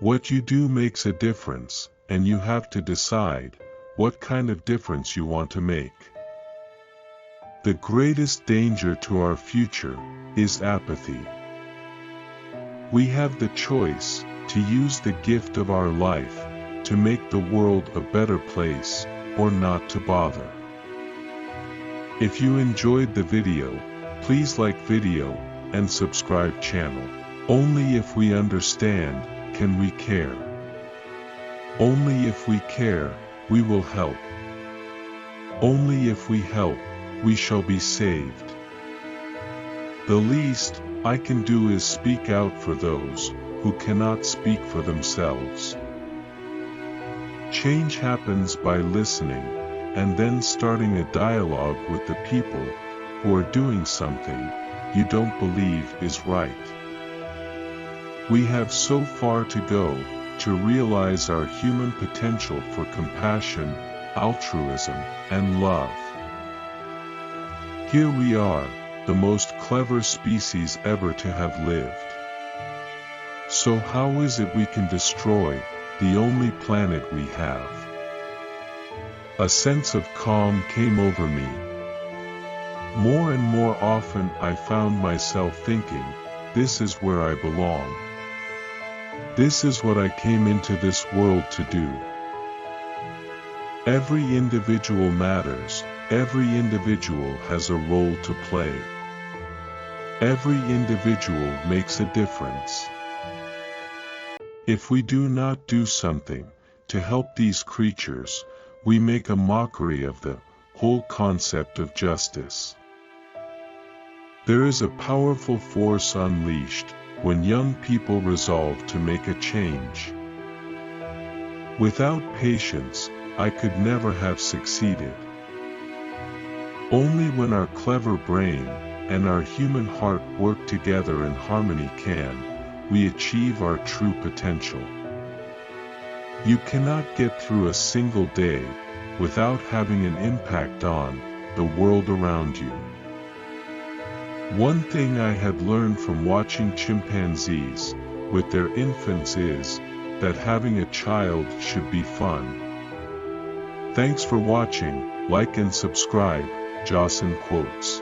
What you do makes a difference, and you have to decide what kind of difference you want to make. The greatest danger to our future is apathy. We have the choice to use the gift of our life to make the world a better place, or not to bother. If you enjoyed the video, please like video and subscribe channel. Only if we understand can we care. Only if we care, we will help. Only if we help, we shall be saved. The least I can do is speak out for those who cannot speak for themselves. Change happens by listening, and then starting a dialogue with the people who are doing something you don't believe is right. We have so far to go to realize our human potential for compassion, altruism, and love. Here we are, the most clever species ever to have lived. So how is it we can destroy the only planet we have? A sense of calm came over me. More and more often I found myself thinking, this is where I belong. This is what I came into this world to do. Every individual matters, every individual has a role to play. Every individual makes a difference. If we do not do something to help these creatures, we make a mockery of the whole concept of justice. There is a powerful force unleashed when young people resolve to make a change. Without patience, I could never have succeeded. Only when our clever brain and our human heart work together in harmony can we achieve our true potential. You cannot get through a single day without having an impact on the world around you. One thing I had learned from watching chimpanzees with their infants is that having a child should be fun. Thanks for watching, like and subscribe, Jossan Quotes.